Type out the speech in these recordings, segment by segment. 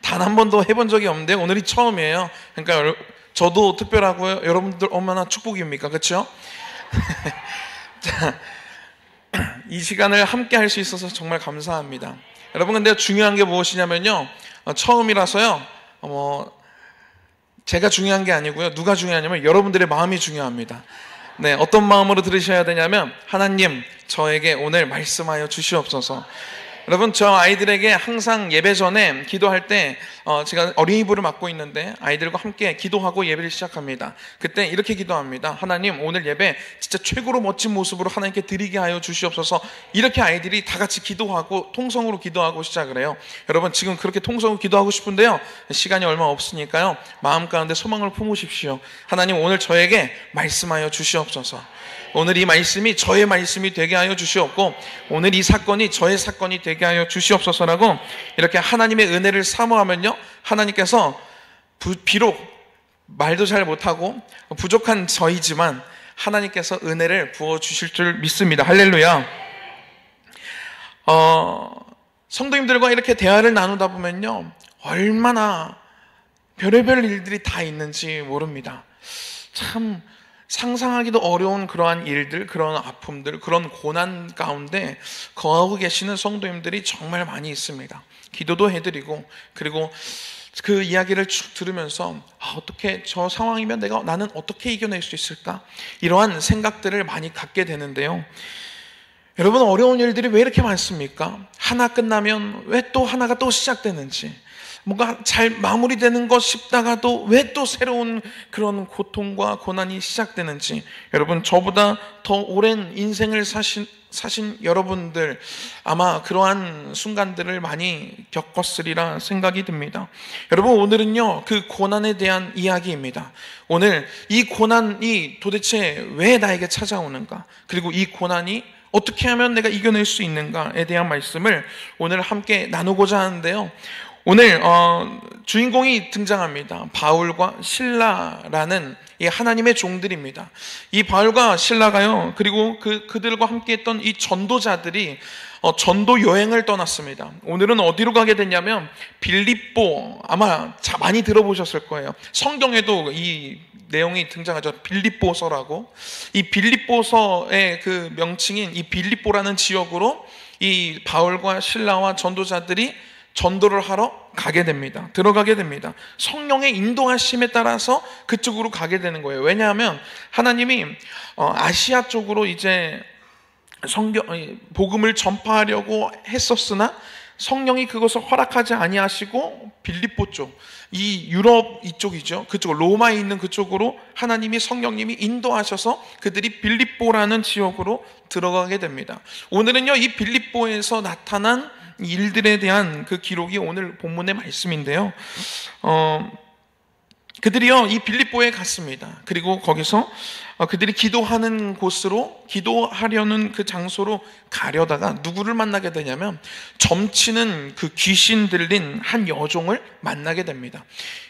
단 한 번도 해본 적이 없는데 오늘이 처음이에요. 그러니까 저도 특별하고요. 여러분들 얼마나 축복입니까? 그렇죠? 자, 이 시간을 함께 할 수 있어서 정말 감사합니다. 여러분, 근데 중요한 게 무엇이냐면요, 처음이라서요, 제가 중요한 게 아니고요, 누가 중요하냐면 여러분들의 마음이 중요합니다. 네, 어떤 마음으로 들으셔야 되냐면, 하나님, 저에게 오늘 말씀하여 주시옵소서. 여러분, 저 아이들에게 항상 예배 전에 기도할 때 제가 어린이부를 맡고 있는데 아이들과 함께 기도하고 예배를 시작합니다. 그때 이렇게 기도합니다. 하나님, 오늘 예배 진짜 최고로 멋진 모습으로 하나님께 드리게 하여 주시옵소서. 이렇게 아이들이 다 같이 기도하고 통성으로 기도하고 시작을 해요. 여러분, 지금 그렇게 통성으로 기도하고 싶은데요, 시간이 얼마 없으니까요, 마음 가운데 소망을 품으십시오. 하나님, 오늘 저에게 말씀하여 주시옵소서. 오늘 이 말씀이 저의 말씀이 되게 하여 주시옵고, 오늘 이 사건이 저의 사건이 되게 하여 주시옵소서라고 이렇게 하나님의 은혜를 사모하면요, 하나님께서 비록 말도 잘 못하고 부족한 저이지만 하나님께서 은혜를 부어주실 줄 믿습니다. 할렐루야. 성도님들과 이렇게 대화를 나누다 보면요, 얼마나 별의별 일들이 다 있는지 모릅니다. 참 상상하기도 어려운 그러한 일들, 그런 아픔들, 그런 고난 가운데 거하고 계시는 성도님들이 정말 많이 있습니다. 기도도 해드리고, 그리고 그 이야기를 쭉 들으면서 어떻게 저 상황이면 나는 어떻게 이겨낼 수 있을까? 이러한 생각들을 많이 갖게 되는데요. 여러분, 어려운 일들이 왜 이렇게 많습니까? 하나 끝나면 왜 또 하나가 또 시작되는지, 뭔가 잘 마무리되는 것 싶다가도 왜 또 새로운 그런 고통과 고난이 시작되는지, 여러분, 저보다 더 오랜 인생을 사신 여러분들 아마 그러한 순간들을 많이 겪었으리라 생각이 듭니다. 여러분, 오늘은요, 그 고난에 대한 이야기입니다. 오늘 이 고난이 도대체 왜 나에게 찾아오는가, 그리고 이 고난이 어떻게 하면 내가 이겨낼 수 있는가에 대한 말씀을 오늘 함께 나누고자 하는데요, 오늘 주인공이 등장합니다. 바울과 실라라는 이 하나님의 종들입니다. 이 바울과 실라가요, 그리고 그들과 함께 했던 이 전도자들이 전도 여행을 떠났습니다. 오늘은 어디로 가게 됐냐면 빌립보, 아마 많이 들어보셨을 거예요. 성경에도 이 내용이 등장하죠. 빌립보서라고. 이 빌립보서의 그 명칭인 이 빌립보라는 지역으로 이 바울과 실라와 전도자들이 전도를 하러 가게 됩니다. 들어가게 됩니다. 성령의 인도하심에 따라서 그쪽으로 가게 되는 거예요. 왜냐하면 하나님이 아시아 쪽으로 이제 복음을 전파하려고 했었으나 성령이 그것을 허락하지 아니하시고 빌립보 쪽, 이 유럽 이쪽이죠. 그쪽 로마에 있는 그쪽으로 하나님이 성령님이 인도하셔서 그들이 빌립보라는 지역으로 들어가게 됩니다. 오늘은요, 이 빌립보에서 나타난 일들에 대한 그 기록이 오늘 본문의 말씀인데요, 그들이요, 이 빌립보에 갔습니다. 그리고 거기서 그들이 기도하는 곳으로, 기도하려는 그 장소로 가려다가 누구를 만나게 되냐면 점치는 그 귀신 들린 한 여종을 만나게 됩니다.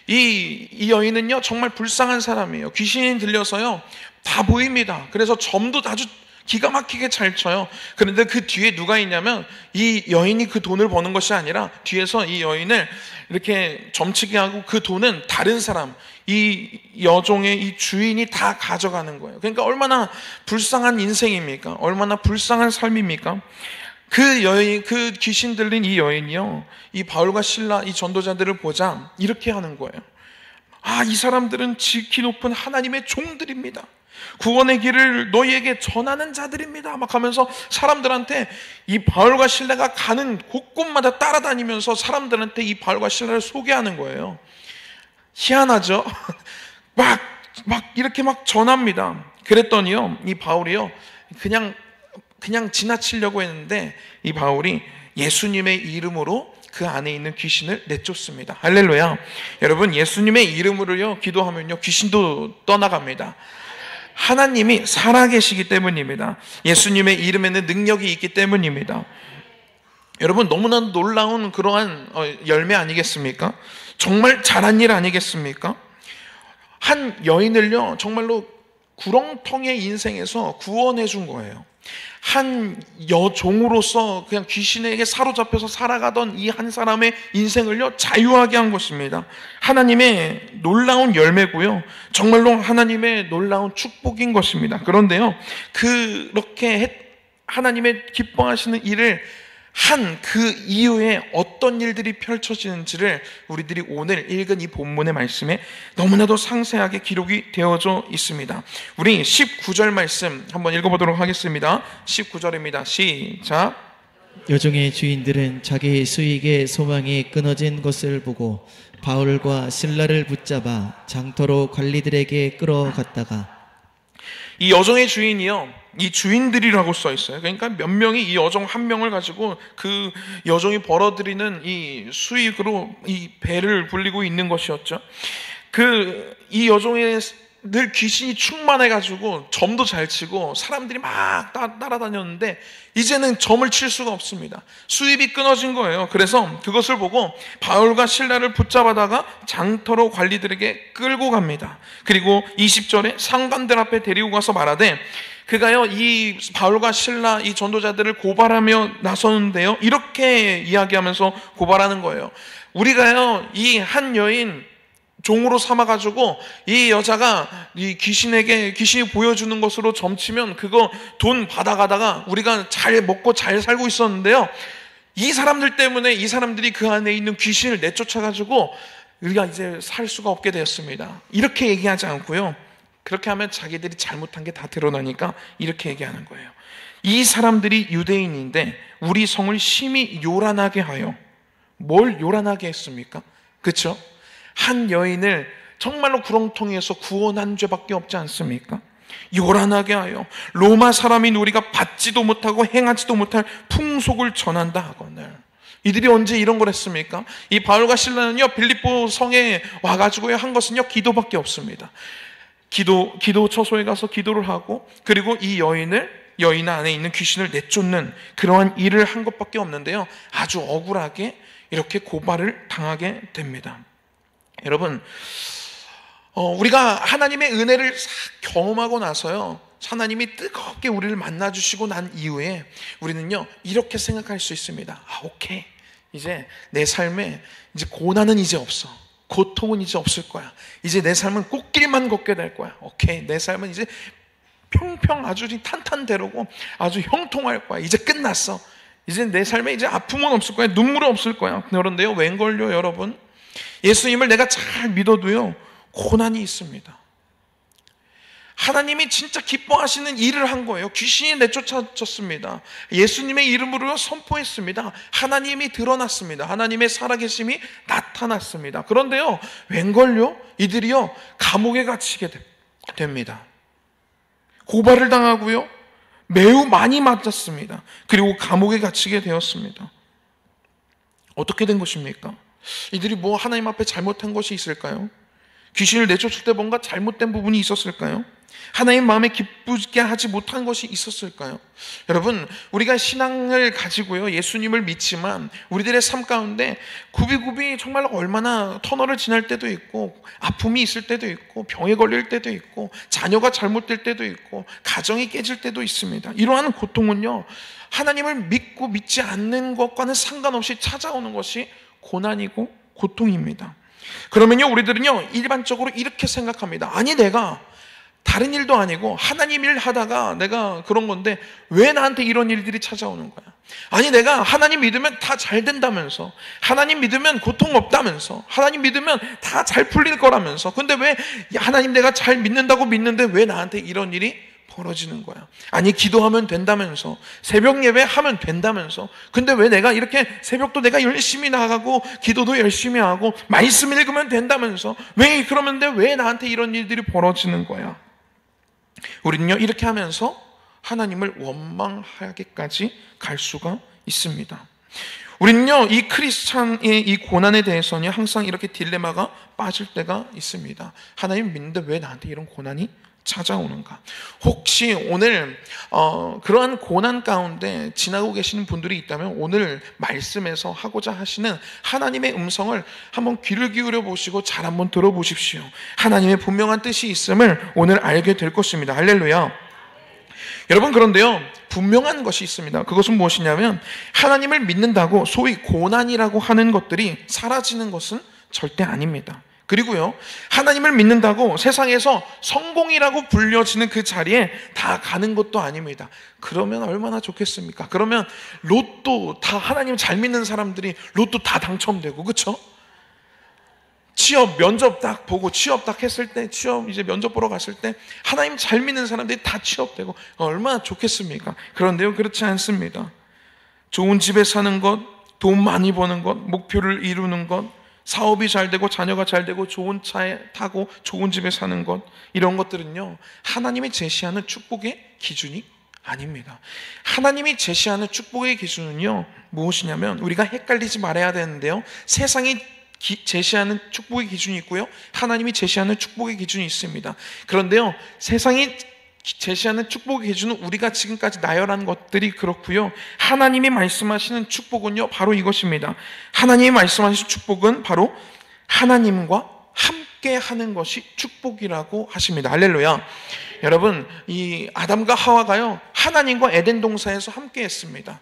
이 여인은요, 정말 불쌍한 사람이에요. 귀신이 들려서요 다 보입니다. 그래서 점도 아주 기가 막히게 잘 쳐요. 그런데 그 뒤에 누가 있냐면 이 여인이 그 돈을 버는 것이 아니라 뒤에서 이 여인을 이렇게 점치게 하고 그 돈은 다른 사람, 이 여종의 이 주인이 다 가져가는 거예요. 그러니까 얼마나 불쌍한 인생입니까? 얼마나 불쌍한 삶입니까? 그 여인, 그 귀신 들린 이 여인이요, 이 바울과 실라, 이 전도자들을 보자 이렇게 하는 거예요. 이 사람들은 지극히 높은 하나님의 종들입니다. 구원의 길을 너희에게 전하는 자들입니다. 막 하면서 사람들한테 이 바울과 실라가 가는 곳곳마다 따라다니면서 사람들한테 이 바울과 실라를 소개하는 거예요. 희한하죠? 막 이렇게 막 전합니다. 그랬더니요, 이 바울이요, 그냥 지나치려고 했는데 이 바울이 예수님의 이름으로 그 안에 있는 귀신을 내쫓습니다. 할렐루야. 여러분, 예수님의 이름으로요 기도하면요 귀신도 떠나갑니다. 하나님이 살아계시기 때문입니다. 예수님의 이름에는 능력이 있기 때문입니다. 여러분, 너무나 놀라운 그러한 열매 아니겠습니까? 정말 잘한 일 아니겠습니까? 한 여인을요 정말로 구렁텅이의 인생에서 구원해 준 거예요. 한 여종으로서 그냥 귀신에게 사로잡혀서 살아가던 이 한 사람의 인생을요 자유하게 한 것입니다. 하나님의 놀라운 열매고요, 정말로 하나님의 놀라운 축복인 것입니다. 그런데요, 그렇게 하나님의 기뻐하시는 일을 한 그 이후에 어떤 일들이 펼쳐지는지를 우리들이 오늘 읽은 이 본문의 말씀에 너무나도 상세하게 기록이 되어져 있습니다. 우리 19절 말씀 한번 읽어보도록 하겠습니다. 19절입니다. 시작. 여종의 주인들은 자기 수익의 소망이 끊어진 것을 보고 바울과 실라를 붙잡아 장터로 관리들에게 끌어갔다가, 이 여종의 주인이요, 이 주인들이라고 써 있어요. 그러니까 몇 명이 이 여종 한 명을 가지고 그 여종이 벌어들이는 이 수익으로 이 배를 불리고 있는 것이었죠. 이 여종의 늘 귀신이 충만해가지고 점도 잘 치고 사람들이 막 따라다녔는데 이제는 점을 칠 수가 없습니다. 수입이 끊어진 거예요. 그래서 그것을 보고 바울과 실라를 붙잡아다가 장터로 관리들에게 끌고 갑니다. 그리고 20절에 상관들 앞에 데리고 가서 말하되, 그가요 이 바울과 실라 이 전도자들을 고발하며 나서는데요, 이렇게 이야기하면서 고발하는 거예요. 우리가요 이 한 여인 종으로 삼아가지고 이 여자가 이 귀신이 보여주는 것으로 점치면 그거 돈 받아가다가 우리가 잘 먹고 잘 살고 있었는데요, 이 사람들 때문에 이 사람들이 그 안에 있는 귀신을 내쫓아가지고 우리가 이제 살 수가 없게 되었습니다. 이렇게 얘기하지 않고요, 그렇게 하면 자기들이 잘못한 게 다 드러나니까 이렇게 얘기하는 거예요. 이 사람들이 유대인인데 우리 성을 심히 요란하게 하여, 뭘 요란하게 했습니까? 그렇죠? 한 여인을 정말로 구렁텅이에서 구원한 죄밖에 없지 않습니까? 요란하게 하여 로마 사람인 우리가 받지도 못하고 행하지도 못할 풍속을 전한다 하거늘. 이들이 언제 이런 걸 했습니까? 이 바울과 실라는요 빌립보 성에 와가지고요 한 것은요 기도밖에 없습니다. 기도 처소에 가서 기도를 하고, 그리고 이 여인 안에 있는 귀신을 내쫓는 그러한 일을 한 것밖에 없는데요, 아주 억울하게 이렇게 고발을 당하게 됩니다. 여러분, 우리가 하나님의 은혜를 경험하고 나서요, 하나님이 뜨겁게 우리를 만나주시고 난 이후에 우리는요 이렇게 생각할 수 있습니다. 오케이, 이제 내 삶에 이제 고난은 이제 없어, 고통은 이제 없을 거야, 이제 내 삶은 꽃길만 걷게 될 거야. 오케이, 내 삶은 이제 평평 아주 탄탄대로고 아주 형통할 거야. 이제 끝났어. 이제 내 삶에 이제 아픔은 없을 거야, 눈물은 없을 거야. 그런데요, 웬걸요 여러분, 예수님을 내가 잘 믿어도요 고난이 있습니다. 하나님이 진짜 기뻐하시는 일을 한 거예요. 귀신이 내쫓아졌습니다. 예수님의 이름으로 선포했습니다. 하나님이 드러났습니다. 하나님의 살아계심이 나타났습니다. 그런데요, 웬걸요, 이들이요 감옥에 갇히게 됩니다. 고발을 당하고요 매우 많이 맞았습니다. 그리고 감옥에 갇히게 되었습니다. 어떻게 된 것입니까? 이들이 뭐 하나님 앞에 잘못한 것이 있을까요? 귀신을 내쫓을 때 뭔가 잘못된 부분이 있었을까요? 하나님 마음에 기쁘게 하지 못한 것이 있었을까요? 여러분, 우리가 신앙을 가지고요 예수님을 믿지만 우리들의 삶 가운데 굽이굽이 정말 얼마나 터널을 지날 때도 있고, 아픔이 있을 때도 있고, 병에 걸릴 때도 있고, 자녀가 잘못될 때도 있고, 가정이 깨질 때도 있습니다. 이러한 고통은요 하나님을 믿고 믿지 않는 것과는 상관없이 찾아오는 것이 고난이고 고통입니다. 그러면요 우리들은요 일반적으로 이렇게 생각합니다. 아니, 내가 다른 일도 아니고 하나님 일 하다가 내가 그런 건데 왜 나한테 이런 일들이 찾아오는 거야? 아니, 내가 하나님 믿으면 다 잘 된다면서, 하나님 믿으면 고통 없다면서, 하나님 믿으면 다 잘 풀릴 거라면서, 근데 왜 하나님 내가 잘 믿는다고 믿는데 왜 나한테 이런 일이 벌어지는 거야? 아니, 기도하면 된다면서, 새벽 예배 하면 된다면서, 근데 왜 내가 이렇게 새벽도 내가 열심히 나가고 기도도 열심히 하고 말씀 읽으면 된다면서 왜 그러는데 왜 나한테 이런 일들이 벌어지는 거야? 우리는요 이렇게 하면서 하나님을 원망하기까지 갈 수가 있습니다. 우리는요 이 크리스찬의 이 고난에 대해서는 항상 이렇게 딜레마가 빠질 때가 있습니다. 하나님 믿는데 왜 나한테 이런 고난이 찾아오는가? 혹시 오늘 그러한 고난 가운데 지나고 계시는 분들이 있다면 오늘 말씀에서 하고자 하시는 하나님의 음성을 한번 귀를 기울여 보시고 잘 한번 들어보십시오. 하나님의 분명한 뜻이 있음을 오늘 알게 될 것입니다. 할렐루야. 여러분, 그런데요, 분명한 것이 있습니다. 그것은 무엇이냐면 하나님을 믿는다고 소위 고난이라고 하는 것들이 사라지는 것은 절대 아닙니다. 그리고요, 하나님을 믿는다고 세상에서 성공이라고 불려지는 그 자리에 다 가는 것도 아닙니다. 그러면 얼마나 좋겠습니까? 그러면 로또 다, 하나님 잘 믿는 사람들이 로또 다 당첨되고, 그렇죠? 취업 면접 딱 보고 취업 딱 했을 때, 취업 이제 면접 보러 갔을 때 하나님 잘 믿는 사람들이 다 취업되고 얼마나 좋겠습니까? 그런데요, 그렇지 않습니다. 좋은 집에 사는 것, 돈 많이 버는 것, 목표를 이루는 것, 사업이 잘 되고 자녀가 잘 되고 좋은 차에 타고 좋은 집에 사는 것, 이런 것들은요, 하나님이 제시하는 축복의 기준이 아닙니다. 하나님이 제시하는 축복의 기준은요, 무엇이냐면, 우리가 헷갈리지 말아야 되는데요, 세상이 제시하는 축복의 기준이 있고요, 하나님이 제시하는 축복의 기준이 있습니다. 그런데요, 세상이 제시하는 축복의 기준은 우리가 지금까지 나열한 것들이 그렇고요, 하나님이 말씀하시는 축복은요, 바로 이것입니다. 하나님이 말씀하시는 축복은 바로 하나님과 함께 하는 것이 축복이라고 하십니다. 할렐루야. 여러분, 이 아담과 하와가요, 하나님과 에덴 동산에서 함께 했습니다.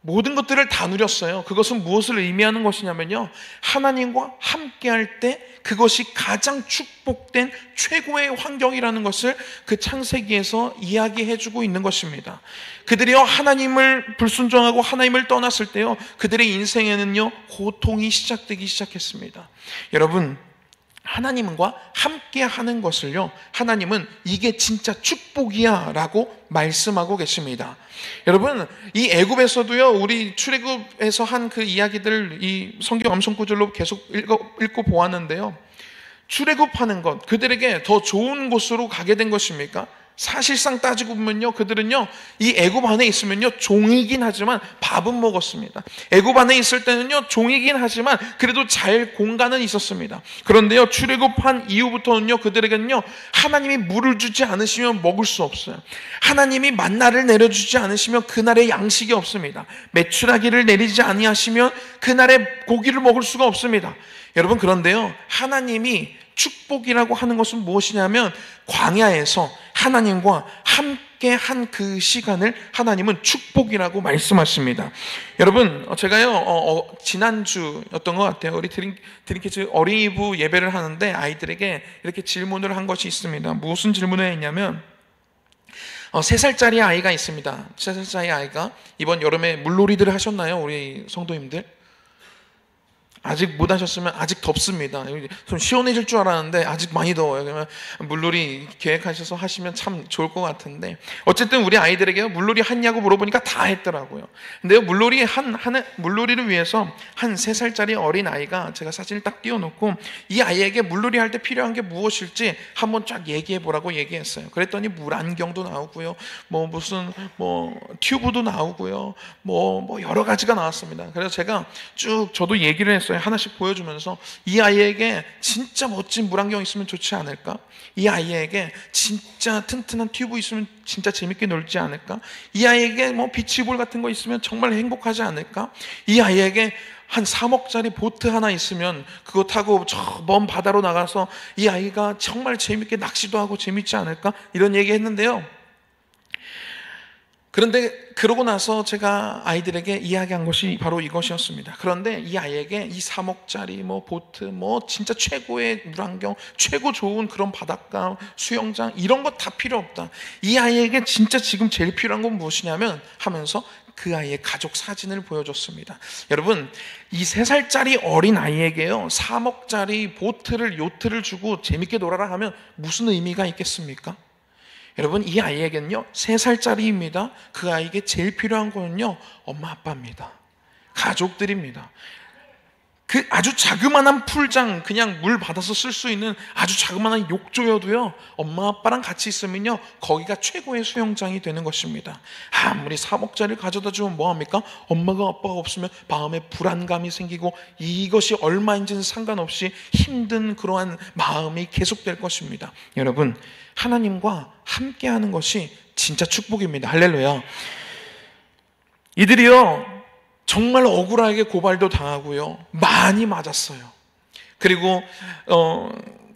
모든 것들을 다 누렸어요. 그것은 무엇을 의미하는 것이냐면요, 하나님과 함께 할 때 그것이 가장 축복된 최고의 환경이라는 것을 그 창세기에서 이야기해주고 있는 것입니다. 그들이요, 하나님을 불순종하고 하나님을 떠났을 때요, 그들의 인생에는요, 고통이 시작되기 시작했습니다. 여러분, 하나님과 함께 하는 것을요, 하나님은 이게 진짜 축복이야 라고 말씀하고 계십니다. 여러분, 이 애굽에서도요, 우리 출애굽에서 한 그 이야기들 이 성경 암송 구절로 계속 읽고 보았는데요, 출애굽하는 것, 그들에게 더 좋은 곳으로 가게 된 것입니까? 사실상 따지고 보면요, 그들은요, 이 애굽 안에 있으면요, 종이긴 하지만 밥은 먹었습니다. 애굽 안에 있을 때는요, 종이긴 하지만 그래도 잘 공간은 있었습니다. 그런데요, 출애굽한 이후부터는요, 그들에게는요, 하나님이 물을 주지 않으시면 먹을 수 없어요. 하나님이 만나를 내려주지 않으시면 그날의 양식이 없습니다. 메추라기를 내리지 아니하시면 그날의 고기를 먹을 수가 없습니다. 여러분, 그런데요, 하나님이 축복이라고 하는 것은 무엇이냐면, 광야에서 하나님과 함께 한 그 시간을 하나님은 축복이라고 말씀하십니다. 여러분, 제가요, 지난주였던 것 같아요. 우리 드림캐치 어린이부 예배를 하는데 아이들에게 이렇게 질문을 한 것이 있습니다. 무슨 질문을 했냐면, 3살짜리 아이가 있습니다. 3살짜리 아이가 이번 여름에 물놀이들을 하셨나요? 우리 성도님들? 아직 못 하셨으면 아직 덥습니다. 좀 시원해질 줄 알았는데 아직 많이 더워요. 그러면 물놀이 계획하셔서 하시면 참 좋을 것 같은데, 어쨌든 우리 아이들에게 물놀이 했냐고 물어보니까 다 했더라고요. 근데요, 물놀이를 위해서 한 3살짜리 어린 아이가, 제가 사진을 딱 띄워놓고 이 아이에게 물놀이 할 때 필요한 게 무엇일지 한번 쫙 얘기해 보라고 얘기했어요. 그랬더니 물안경도 나오고요, 무슨 튜브도 나오고요, 여러 가지가 나왔습니다. 그래서 제가 쭉 저도 얘기를 했어요. 하나씩 보여주면서, 이 아이에게 진짜 멋진 물안경 있으면 좋지 않을까? 이 아이에게 진짜 튼튼한 튜브 있으면 진짜 재밌게 놀지 않을까? 이 아이에게 비치볼 같은 거 있으면 정말 행복하지 않을까? 이 아이에게 한 3억짜리 보트 하나 있으면 그거 타고 저 먼 바다로 나가서 이 아이가 정말 재밌게 낚시도 하고 재밌지 않을까? 이런 얘기 했는데요, 그런데 그러고 나서 제가 아이들에게 이야기한 것이 바로 이것이었습니다. 그런데 이 아이에게 이 3억짜리 보트, 진짜 최고의 물안경, 최고 좋은 그런 바닷가, 수영장, 이런 것 다 필요 없다. 이 아이에게 진짜 지금 제일 필요한 건 무엇이냐면 하면서 그 아이의 가족 사진을 보여줬습니다. 여러분, 이 3살짜리 어린 아이에게요, 3억짜리 요트를 주고 재밌게 놀아라 하면 무슨 의미가 있겠습니까? 여러분, 이 아이에게는요, 3살짜리입니다. 그 아이에게 제일 필요한 거는요, 엄마 아빠입니다. 가족들입니다. 그 아주 자그마한 풀장, 그냥 물 받아서 쓸 수 있는 아주 자그마한 욕조여도요, 엄마 아빠랑 같이 있으면요, 거기가 최고의 수영장이 되는 것입니다. 아무리 3억짜리를 가져다 주면 뭐합니까? 엄마가 아빠가 없으면 마음에 불안감이 생기고, 이것이 얼마인지는 상관없이 힘든 그러한 마음이 계속될 것입니다. 여러분, 하나님과 함께하는 것이 진짜 축복입니다. 할렐루야. 이들이요, 정말 억울하게 고발도 당하고요, 많이 맞았어요. 그리고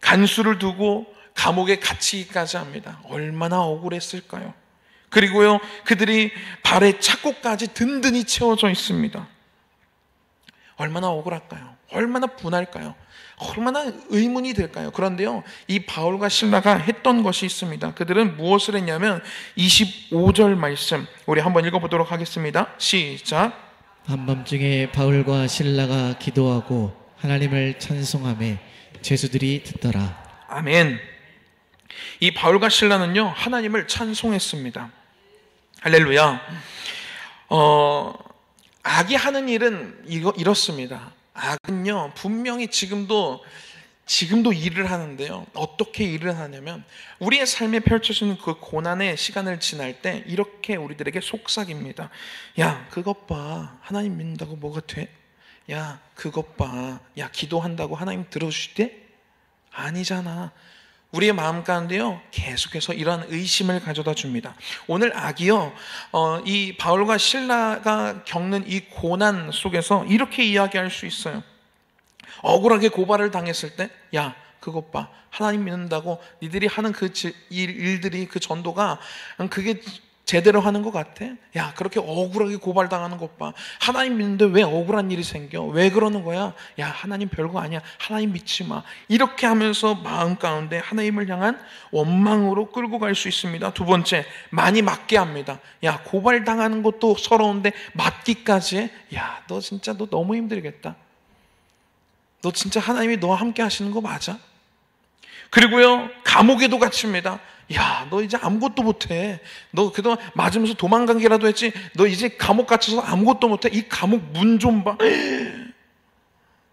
간수를 두고 감옥에 갇히기까지 합니다. 얼마나 억울했을까요? 그리고요, 그들이 발에 착고까지 든든히 채워져 있습니다. 얼마나 억울할까요? 얼마나 분할까요? 얼마나 의문이 될까요? 그런데요, 이 바울과 실라가 했던 것이 있습니다. 그들은 무엇을 했냐면 25절 말씀 우리 한번 읽어보도록 하겠습니다. 시작. 한밤중에 바울과 실라가 기도하고 하나님을 찬송하며 죄수들이 듣더라. 아멘. 이 바울과 실라는요, 하나님을 찬송했습니다. 할렐루야. 악이 하는 일은 이렇습니다. 악은요, 분명히 지금도 일을 하는데요. 어떻게 일을 하냐면 우리의 삶에 펼쳐지는 그 고난의 시간을 지날 때 이렇게 우리들에게 속삭입니다. 야, 그것 봐. 하나님 믿는다고 뭐가 돼? 야, 그것 봐. 야, 기도한다고 하나님 들어주시대? 아니잖아. 우리의 마음 가운데요, 계속해서 이러한 의심을 가져다 줍니다. 오늘 악이요, 이 바울과 실라가 겪는 이 고난 속에서 이렇게 이야기할 수 있어요. 억울하게 고발을 당했을 때, 야, 그것 봐. 하나님 믿는다고 니들이 하는 그 일들이, 그 전도가 그게 제대로 하는 것 같아? 야, 그렇게 억울하게 고발당하는 것 봐. 하나님 믿는데 왜 억울한 일이 생겨? 왜 그러는 거야? 야, 하나님 별거 아니야. 하나님 믿지 마. 이렇게 하면서 마음 가운데 하나님을 향한 원망으로 끌고 갈 수 있습니다. 두 번째, 많이 맞게 합니다. 야, 고발당하는 것도 서러운데 맞기까지 해? 야, 너 진짜 너 너무 힘들겠다. 너 진짜 하나님이 너와 함께 하시는 거 맞아? 그리고요, 감옥에도 갇힙니다. 야, 너 이제 아무것도 못해. 너 그동안 맞으면서 도망간기라도 했지. 너 이제 감옥 갇혀서 아무것도 못해. 이 감옥 문 좀 봐.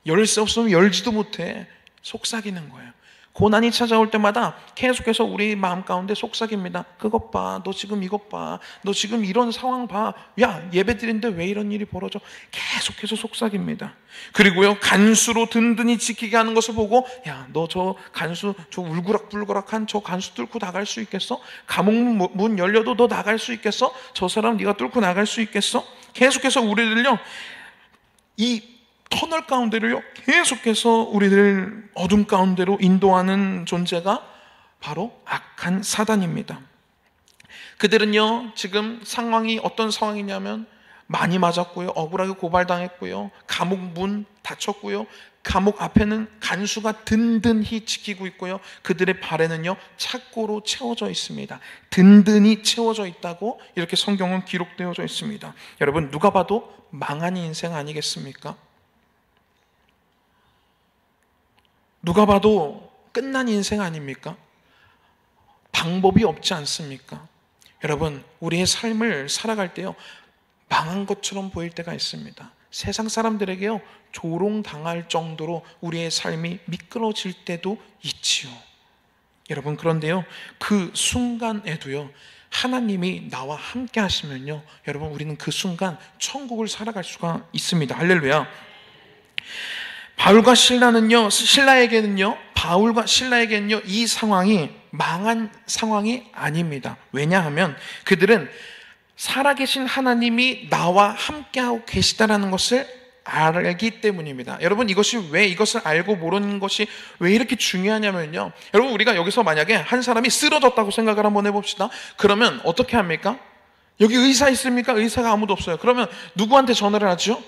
열쇠 없으면 열지도 못해. 속삭이는 거예요. 고난이 찾아올 때마다 계속해서 우리 마음 가운데 속삭입니다. 그것 봐. 너 지금 이것 봐. 너 지금 이런 상황 봐. 야, 예배 드리는데 왜 이런 일이 벌어져? 계속해서 속삭입니다. 그리고요, 간수로 든든히 지키게 하는 것을 보고, 야, 너 저 간수, 저 울그락불그락한 저 간수 뚫고 나갈 수 있겠어? 감옥 문 열려도 너 나갈 수 있겠어? 저 사람 네가 뚫고 나갈 수 있겠어? 계속해서 우리들요, 이 터널 가운데로요, 계속해서 우리들 어둠 가운데로 인도하는 존재가 바로 악한 사단입니다. 그들은요, 지금 상황이 어떤 상황이냐면 많이 맞았고요, 억울하게 고발당했고요, 감옥 문 닫혔고요, 감옥 앞에는 간수가 든든히 지키고 있고요, 그들의 발에는요, 착고로 채워져 있습니다. 든든히 채워져 있다고 이렇게 성경은 기록되어져 있습니다. 여러분, 누가 봐도 망한 인생 아니겠습니까? 누가 봐도 끝난 인생 아닙니까? 방법이 없지 않습니까? 여러분, 우리의 삶을 살아갈 때요, 망한 것처럼 보일 때가 있습니다. 세상 사람들에게요, 조롱당할 정도로 우리의 삶이 미끄러질 때도 있지요. 여러분, 그런데요, 그 순간에도요, 하나님이 나와 함께 하시면요, 여러분, 우리는 그 순간 천국을 살아갈 수가 있습니다. 할렐루야. 바울과 신라에게는요, 이 상황이 망한 상황이 아닙니다. 왜냐하면 그들은 살아계신 하나님이 나와 함께하고 계시다라는 것을 알기 때문입니다. 여러분, 이것을 알고 모르는 것이 왜 이렇게 중요하냐면요, 여러분, 우리가 여기서 만약에 한 사람이 쓰러졌다고 생각을 한번 해봅시다. 그러면 어떻게 합니까? 여기 의사 있습니까? 의사가 아무도 없어요. 그러면 누구한테 전화를 하죠?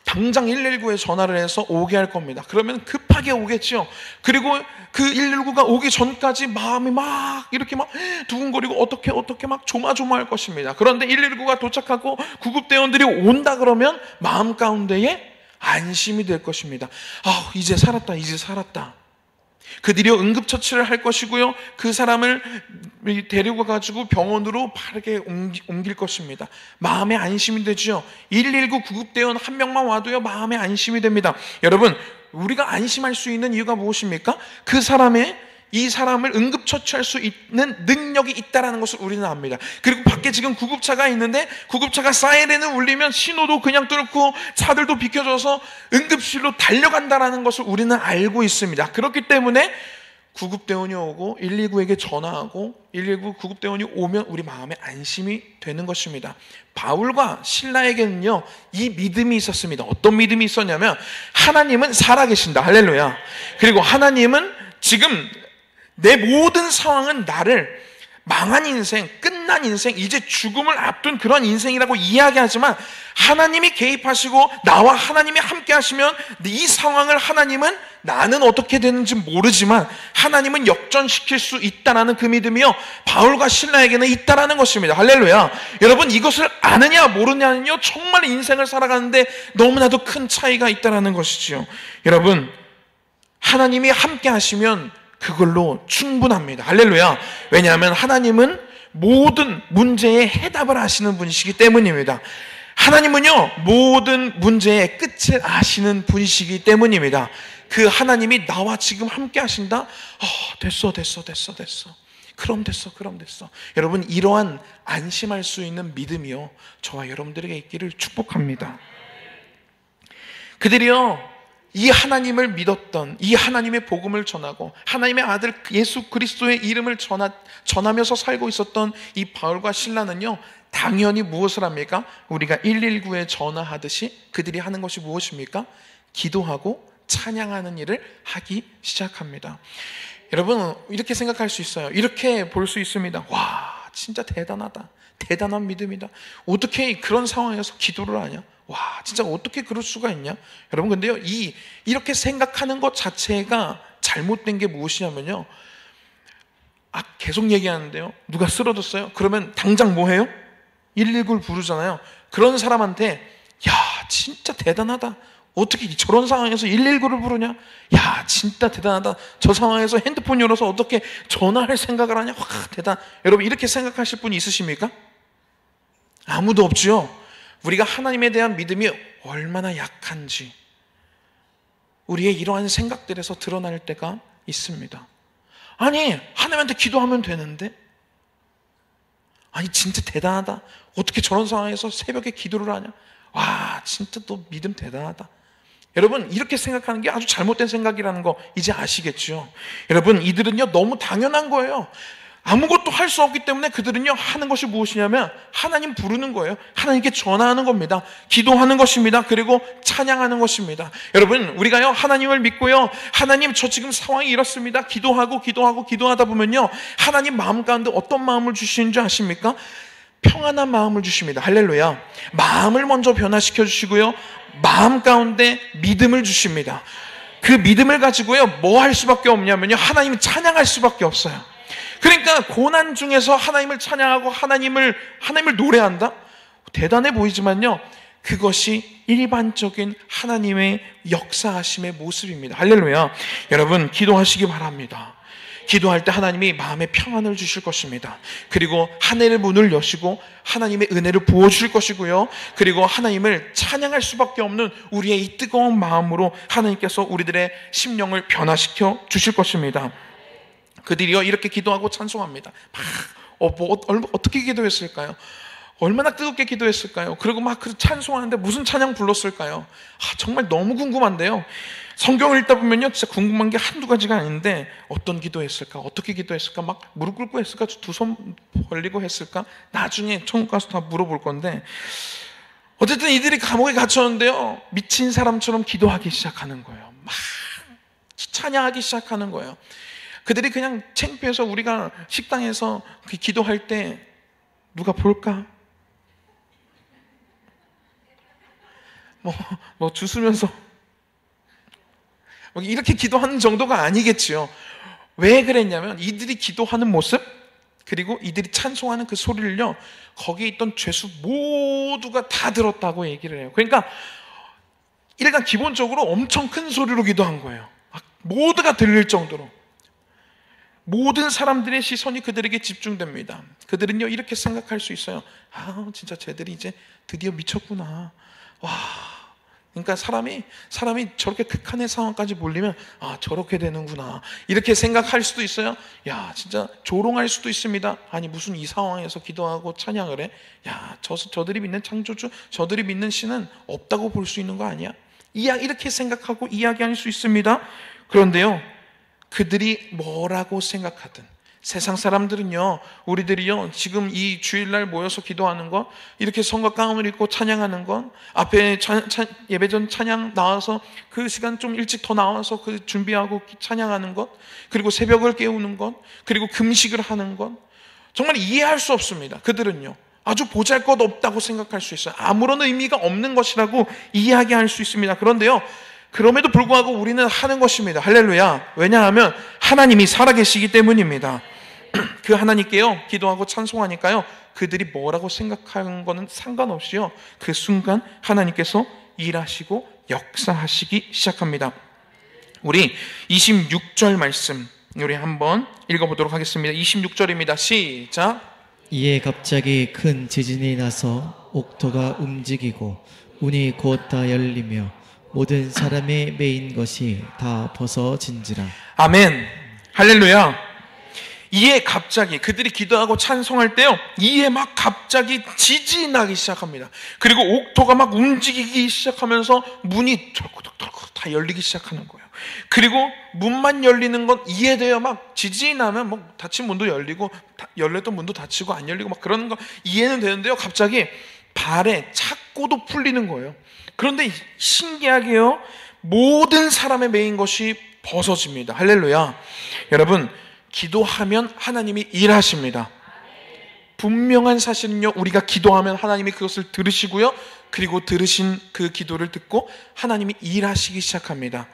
당장 119에 전화를 해서 오게 할 겁니다. 그러면 급하게 오겠죠. 그리고 그 119가 오기 전까지 마음이 막 이렇게 막 두근거리고 어떻게 막 조마조마할 것입니다. 그런데 119가 도착하고 구급대원들이 온다 그러면 마음 가운데에 안심이 될 것입니다. 아, 이제 살았다. 그들이 응급처치를 할 것이고요, 그 사람을 데리고 가지고 병원으로 바르게 옮길 것입니다. 마음에 안심이 되죠. 119 구급대원 한 명만 와도요, 마음에 안심이 됩니다. 여러분, 우리가 안심할 수 있는 이유가 무엇입니까? 이 사람을 응급처치할 수 있는 능력이 있다는 것을 우리는 압니다. 그리고 밖에 지금 구급차가 있는데 구급차가 사이렌을 울리면 신호도 그냥 뚫고 차들도 비켜줘서 응급실로 달려간다는 것을 우리는 알고 있습니다. 그렇기 때문에 구급대원이 오고 119에게 전화하고 119 구급대원이 오면 우리 마음에 안심이 되는 것입니다. 바울과 실라에게는요, 이 믿음이 있었습니다. 어떤 믿음이 있었냐면, 하나님은 살아계신다. 할렐루야. 그리고 하나님은 지금 내 모든 상황은 나를 망한 인생, 끝난 인생, 이제 죽음을 앞둔 그런 인생이라고 이야기하지만 하나님이 개입하시고 나와 하나님이 함께 하시면 이 상황을 하나님은 나는 어떻게 되는지 모르지만 하나님은 역전시킬 수 있다라는 그 믿음이요, 바울과 실라에게는 있다라는 것입니다. 할렐루야. 여러분, 이것을 아느냐 모르냐는요 정말 인생을 살아가는데 너무나도 큰 차이가 있다라는 것이지요. 여러분, 하나님이 함께 하시면 그걸로 충분합니다. 할렐루야. 왜냐하면 하나님은 모든 문제에 해답을 아시는 분이시기 때문입니다. 하나님은요 모든 문제의 끝을 아시는 분이시기 때문입니다. 그 하나님이 나와 지금 함께 하신다? 됐어. 그럼 됐어. 여러분, 이러한 안심할 수 있는 믿음이요 저와 여러분들에게 있기를 축복합니다. 그들이요 이 하나님을 믿었던, 이 하나님의 복음을 전하고 하나님의 아들 예수 그리스도의 이름을 전하면서 살고 있었던 이 바울과 실라는요 당연히 무엇을 합니까? 우리가 119에 전화하듯이 그들이 하는 것이 무엇입니까? 기도하고 찬양하는 일을 하기 시작합니다. 여러분, 이렇게 생각할 수 있어요. 이렇게 볼 수 있습니다. 와, 진짜 대단하다. 대단한 믿음이다. 어떻게 그런 상황에서 기도를 하냐? 와, 진짜 어떻게 그럴 수가 있냐? 여러분, 근데요, 이렇게 생각하는 것 자체가 잘못된 게 무엇이냐면요. 계속 얘기하는데요. 누가 쓰러졌어요? 그러면 당장 뭐 해요? 119를 부르잖아요. 그런 사람한테, 야, 진짜 대단하다. 어떻게 저런 상황에서 119를 부르냐? 야, 진짜 대단하다. 저 상황에서 핸드폰 열어서 어떻게 전화할 생각을 하냐? 와, 대단. 여러분, 이렇게 생각하실 분이 있으십니까? 아무도 없죠. 우리가 하나님에 대한 믿음이 얼마나 약한지 우리의 이러한 생각들에서 드러날 때가 있습니다. 아니, 하나님한테 기도하면 되는데? 아니, 진짜 대단하다. 어떻게 저런 상황에서 새벽에 기도를 하냐? 와, 진짜 너 믿음 대단하다. 여러분, 이렇게 생각하는 게 아주 잘못된 생각이라는 거 이제 아시겠죠? 여러분, 이들은요 너무 당연한 거예요. 아무것도 할 수 없기 때문에 그들은요 하는 것이 무엇이냐면 하나님 부르는 거예요. 하나님께 전화하는 겁니다. 기도하는 것입니다. 그리고 찬양하는 것입니다. 여러분, 우리가요 하나님을 믿고요, 하나님 저 지금 상황이 이렇습니다. 기도하다 보면요 하나님 마음 가운데 어떤 마음을 주시는 줄 아십니까? 평안한 마음을 주십니다. 할렐루야. 마음을 먼저 변화시켜 주시고요, 마음 가운데 믿음을 주십니다. 그 믿음을 가지고요 뭐 할 수밖에 없냐면요, 하나님을 찬양할 수밖에 없어요. 그러니까 고난 중에서 하나님을 찬양하고 하나님을 노래한다? 대단해 보이지만요 그것이 일반적인 하나님의 역사하심의 모습입니다. 할렐루야. 여러분, 기도하시기 바랍니다. 기도할 때 하나님이 마음에 평안을 주실 것입니다. 그리고 하늘의 문을 여시고 하나님의 은혜를 부어주실 것이고요, 그리고 하나님을 찬양할 수밖에 없는 우리의 이 뜨거운 마음으로 하나님께서 우리들의 심령을 변화시켜 주실 것입니다. 그들이요 이렇게 기도하고 찬송합니다. 어떻게 기도했을까요? 얼마나 뜨겁게 기도했을까요? 그리고 막 찬송하는데 무슨 찬양 불렀을까요? 정말 너무 궁금한데요. 성경을 읽다 보면요 진짜 궁금한 게 한두 가지가 아닌데, 어떤 기도했을까? 어떻게 기도했을까? 막 무릎 꿇고 했을까? 두 손 벌리고 했을까? 나중에 천국 가서 다 물어볼 건데, 어쨌든 이들이 감옥에 갇혔는데요 미친 사람처럼 기도하기 시작하는 거예요. 막 찬양하기 시작하는 거예요. 그들이 그냥 창피해서, 우리가 식당에서 기도할 때 누가 볼까? 뭐 주스면서 이렇게 기도하는 정도가 아니겠지요. 왜 그랬냐면 이들이 기도하는 모습, 그리고 이들이 찬송하는 그 소리를요 거기에 있던 죄수 모두가 다 들었다고 얘기를 해요. 그러니까 일단 기본적으로 엄청 큰 소리로 기도한 거예요. 모두가 들릴 정도로. 모든 사람들의 시선이 그들에게 집중됩니다. 그들은요 이렇게 생각할 수 있어요. 진짜 쟤들이 이제 드디어 미쳤구나. 와, 그러니까 사람이 저렇게 극한의 상황까지 몰리면 저렇게 되는구나, 이렇게 생각할 수도 있어요. 야, 진짜 조롱할 수도 있습니다. 아니, 무슨 이 상황에서 기도하고 찬양을 해? 야, 저들이 믿는 창조주, 저들이 믿는 신은 없다고 볼 수 있는 거 아니야? 이렇게 생각하고 이야기할 수 있습니다. 그런데요, 그들이 뭐라고 생각하든, 세상 사람들은요, 우리들이요 지금 이 주일날 모여서 기도하는 것, 이렇게 성가 가운을 입고 찬양하는 것, 앞에 예배전 찬양 나와서 그 시간 좀 일찍 더 나와서 그 준비하고 찬양하는 것, 그리고 새벽을 깨우는 것, 그리고 금식을 하는 것, 정말 이해할 수 없습니다. 그들은요, 아주 보잘것없다고 생각할 수 있어요. 아무런 의미가 없는 것이라고 이야기할 수 있습니다. 그런데요, 그럼에도 불구하고 우리는 하는 것입니다. 할렐루야. 왜냐하면 하나님이 살아계시기 때문입니다. 그 하나님께요 기도하고 찬송하니까요, 그들이 뭐라고 생각하는 거는 상관없이요, 그 순간 하나님께서 일하시고 역사하시기 시작합니다. 우리 26절 말씀 우리 한번 읽어보도록 하겠습니다. 26절입니다. 시작. 이에 갑자기 큰 지진이 나서 옥토가 움직이고 문이 곧 다 열리며 모든 사람의 매인 것이 다 벗어진지라. 아멘. 할렐루야. 이에 갑자기 그들이 기도하고 찬송할 때요, 이에 막 갑자기 지진이 나기 시작합니다. 그리고 옥토가 막 움직이기 시작하면서 문이 덜컥덜컥 다 열리기 시작하는 거예요. 그리고 문만 열리는 건 이해돼요. 막 지진이 나면 뭐 닫힌 문도 열리고 열렸던 문도 닫히고 안 열리고 막 그러는 거 이해는 되는데요, 갑자기 발에 착고도 풀리는 거예요. 그런데 신기하게요, 모든 사람의 매인 것이 벗어집니다. 할렐루야. 여러분, 기도하면 하나님이 일하십니다. 분명한 사실은요, 우리가 기도하면 하나님이 그것을 들으시고요, 그리고 들으신 그 기도를 듣고 하나님이 일하시기 시작합니다.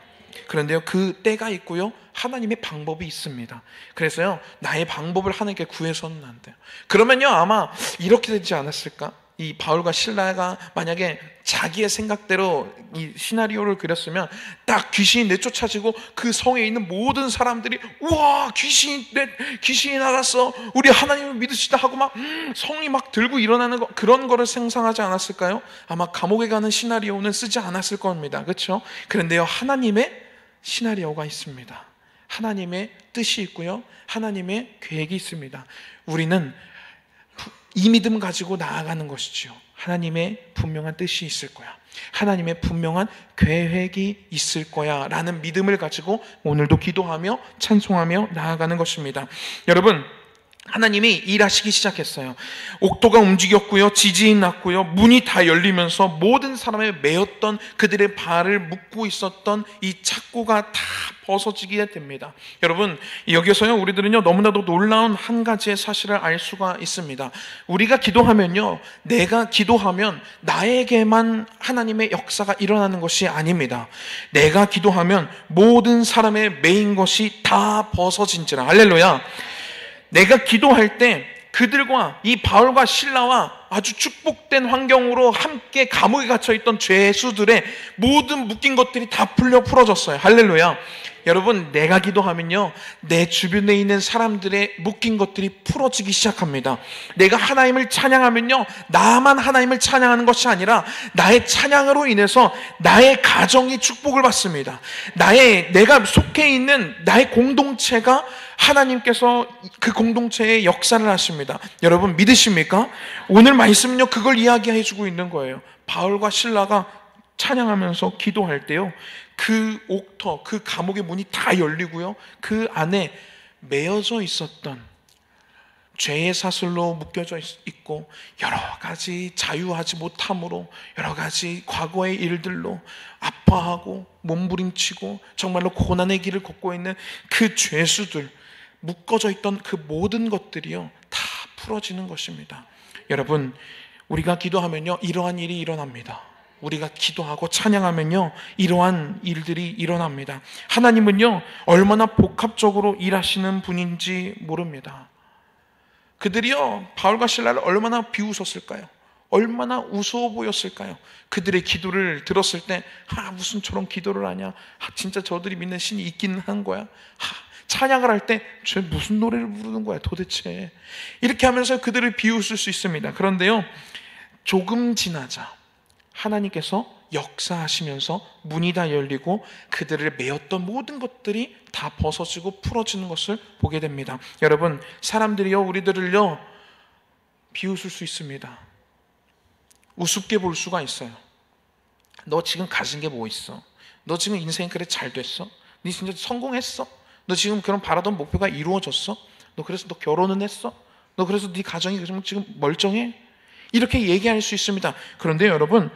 그런데요, 그 때가 있고요, 하나님의 방법이 있습니다. 그래서요, 나의 방법을 하나님께 구해서는 안 돼요. 그러면요, 아마 이렇게 되지 않았을까? 이 바울과 실라가 만약에 자기의 생각대로 이 시나리오를 그렸으면, 딱 귀신이 내쫓아지고 그 성에 있는 모든 사람들이 우와, 귀신이 나갔어, 우리 하나님을 믿으시다 하고 막 성이 막 들고 일어나는 거, 그런 거를 상상하지 않았을까요? 아마 감옥에 가는 시나리오는 쓰지 않았을 겁니다. 그렇죠? 그런데요, 하나님의 시나리오가 있습니다. 하나님의 뜻이 있고요, 하나님의 계획이 있습니다. 우리는 이 믿음 가지고 나아가는 것이지요. 하나님의 분명한 뜻이 있을 거야, 하나님의 분명한 계획이 있을 거야 라는 믿음을 가지고 오늘도 기도하며 찬송하며 나아가는 것입니다. 여러분, 하나님이 일하시기 시작했어요. 옥토가 움직였고요, 지진이 났고요, 문이 다 열리면서 모든 사람의 매였던, 그들의 발을 묶고 있었던 이 착고가 다 벗어지게 됩니다. 여러분, 여기서요, 우리들은요, 너무나도 놀라운 한 가지의 사실을 알 수가 있습니다. 우리가 기도하면요, 내가 기도하면 나에게만 하나님의 역사가 일어나는 것이 아닙니다. 내가 기도하면 모든 사람의 매인 것이 다 벗어진지라. 할렐루야. 내가 기도할 때 그들과 이 바울과 실라와 아주 축복된 환경으로 함께 감옥에 갇혀있던 죄수들의 모든 묶인 것들이 다 풀어졌어요. 할렐루야. 여러분, 내가 기도하면요, 내 주변에 있는 사람들의 묶인 것들이 풀어지기 시작합니다. 내가 하나님을 찬양하면요, 나만 하나님을 찬양하는 것이 아니라 나의 찬양으로 인해서 나의 가정이 축복을 받습니다. 내가 속해 있는 나의 공동체가 하나님께서 그 공동체의 역사를 하십니다. 여러분, 믿으십니까? 오늘 말씀은요, 그걸 이야기해주고 있는 거예요. 바울과 실라가 찬양하면서 기도할 때요, 그 옥터, 그 감옥의 문이 다 열리고요, 그 안에 매어져 있었던, 죄의 사슬로 묶여져 있고 여러 가지 자유하지 못함으로, 여러 가지 과거의 일들로 아파하고 몸부림치고 정말로 고난의 길을 걷고 있는 그 죄수들, 묶어져 있던 그 모든 것들이요, 다 풀어지는 것입니다. 여러분, 우리가 기도하면요, 이러한 일이 일어납니다. 우리가 기도하고 찬양하면요, 이러한 일들이 일어납니다. 하나님은요, 얼마나 복합적으로 일하시는 분인지 모릅니다. 그들이요, 바울과 실라를 얼마나 비웃었을까요? 얼마나 우스워 보였을까요? 그들의 기도를 들었을 때, 무슨 저런 기도를 하냐, 진짜 저들이 믿는 신이 있기는 한 거야, 찬양을 할 때 쟤 무슨 노래를 부르는 거야 도대체, 이렇게 하면서 그들을 비웃을 수 있습니다. 그런데요, 조금 지나자 하나님께서 역사하시면서 문이 다 열리고 그들을 메었던 모든 것들이 다 벗어지고 풀어지는 것을 보게 됩니다. 여러분, 사람들이요, 우리들을요, 비웃을 수 있습니다. 우습게 볼 수가 있어요. 너 지금 가진 게 뭐 있어? 너 지금 인생이 그래 잘 됐어? 네 진짜 성공했어? 너 지금 그런 바라던 목표가 이루어졌어? 너 그래서 너 결혼은 했어? 너 그래서 네 가정이 지금 멀쩡해? 이렇게 얘기할 수 있습니다. 그런데 여러분,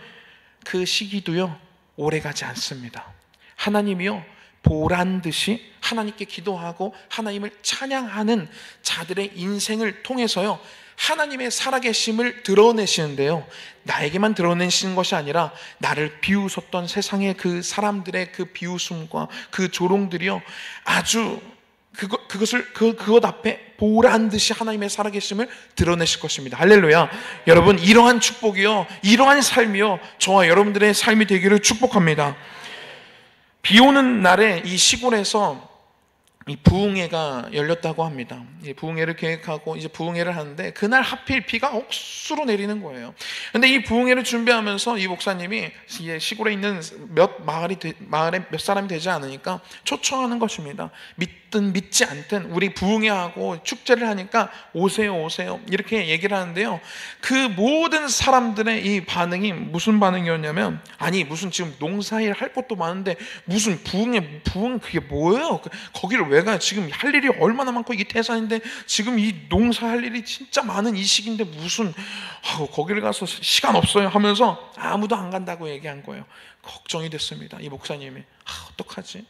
그 시기도요, 오래가지 않습니다. 하나님이요, 보란 듯이 하나님께 기도하고 하나님을 찬양하는 자들의 인생을 통해서요, 하나님의 살아계심을 드러내시는데요, 나에게만 드러내시는 것이 아니라 나를 비웃었던 세상의 그 사람들의 그 비웃음과 그 조롱들이요, 아주 그것 앞에 보란 듯이 하나님의 살아계심을 드러내실 것입니다. 할렐루야. 여러분, 이러한 축복이요, 이러한 삶이요, 저와 여러분들의 삶이 되기를 축복합니다. 비 오는 날에 이 시골에서 이 부흥회가 열렸다고 합니다. 이 부흥회를 계획하고 이제 부흥회를 하는데 그날 하필 비가 억수로 내리는 거예요. 근데 이 부흥회를 준비하면서 이 목사님이 시골에 있는 마을에 몇 사람이 되지 않으니까 초청하는 것입니다. 믿든 믿지 않든 우리 부흥회하고 축제를 하니까 오세요 이렇게 얘기를 하는데요, 그 모든 사람들의 이 반응이 무슨 반응이었냐면, 아니 무슨 지금 농사일 할 것도 많은데 무슨 부흥 그게 뭐예요? 거기를 왜 가요? 지금 할 일이 얼마나 많고 이게 태산인데 지금 이 농사할 일이 진짜 많은 이 시기인데 무슨 거기를 가서 시간 없어요 하면서 아무도 안 간다고 얘기한 거예요. 걱정이 됐습니다. 이 목사님이 어떡하지?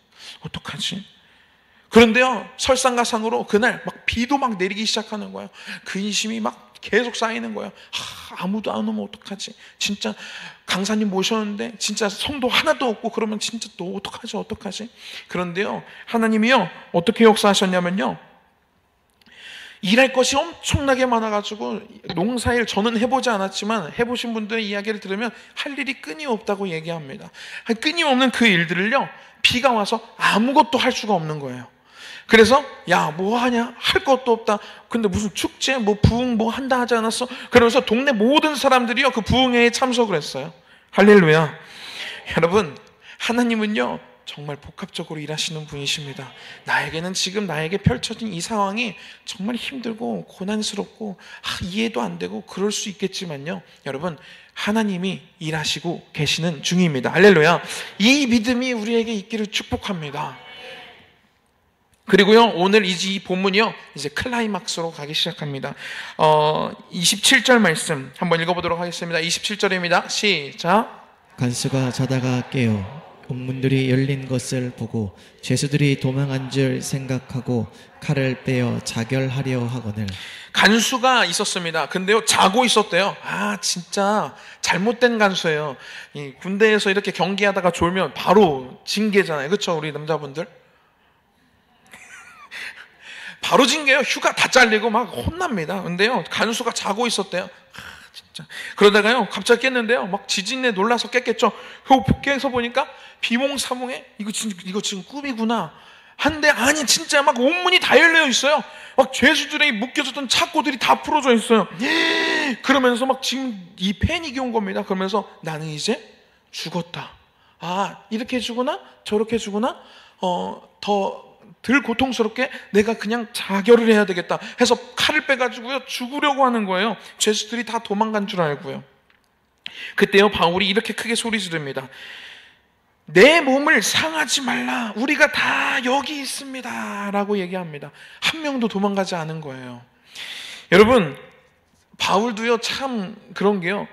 그런데요, 설상가상으로 그날 막 비도 막 내리기 시작하는 거예요. 근심이 막 계속 쌓이는 거예요. 아무도 안 오면 어떡하지? 진짜 강사님 모셨는데 진짜 성도 하나도 없고 그러면 진짜 또 어떡하지? 그런데요, 하나님이요 어떻게 역사하셨냐면요, 일할 것이 엄청나게 많아가지고 농사일 저는 해보지 않았지만 해보신 분들의 이야기를 들으면 할 일이 끊임없다고 얘기합니다. 끊임없는 그 일들을요, 비가 와서 아무것도 할 수가 없는 거예요. 그래서 야 뭐 하냐, 할 것도 없다. 근데 무슨 축제 뭐 부흥 뭐 한다 하지 않았어? 그러면서 동네 모든 사람들이요 그 부흥회에 참석을 했어요. 할렐루야. 여러분, 하나님은요 정말 복합적으로 일하시는 분이십니다. 나에게는 지금 나에게 펼쳐진 이 상황이 정말 힘들고 고난스럽고 이해도 안 되고 그럴 수 있겠지만요, 여러분, 하나님이 일하시고 계시는 중입니다. 할렐루야. 이 믿음이 우리에게 있기를 축복합니다. 그리고요, 오늘 이 본문이요 이제 클라이막스로 가기 시작합니다. 27절 말씀 한번 읽어보도록 하겠습니다. 27절입니다. 시작. 간수가 자다가 깨어 옥문들이 열린 것을 보고 죄수들이 도망한 줄 생각하고 칼을 빼어 자결하려 하거늘. 간수가 있었습니다. 근데요 자고 있었대요. 진짜 잘못된 간수예요. 이 군대에서 이렇게 경기하다가 졸면 바로 징계잖아요. 그렇죠, 우리 남자분들? 바로 징계요. 휴가 다 잘리고 막 혼납니다. 근데요 간수가 자고 있었대요. 진짜. 그러다가요 갑자기 깼는데요, 막 지진에 놀라서 깼겠죠. 깨서 보니까 비몽사몽에 이거 지금 꿈이구나 한데, 아니 진짜 막 온문이 다 열려 있어요. 막 죄수들의 묶여졌던 착고들이 다 풀어져 있어요. 그러면서 막 지금 이 패닉이 온 겁니다. 그러면서 나는 이제 죽었다. 이렇게 죽으나 저렇게 죽으나 더 덜 고통스럽게 내가 그냥 자결을 해야 되겠다 해서 칼을 빼가지고요 죽으려고 하는 거예요. 죄수들이 다 도망간 줄 알고요. 그때요 바울이 이렇게 크게 소리 지릅니다. 내 몸을 상하지 말라, 우리가 다 여기 있습니다 라고 얘기합니다. 한 명도 도망가지 않은 거예요. 여러분, 바울도요 참 그런 게요,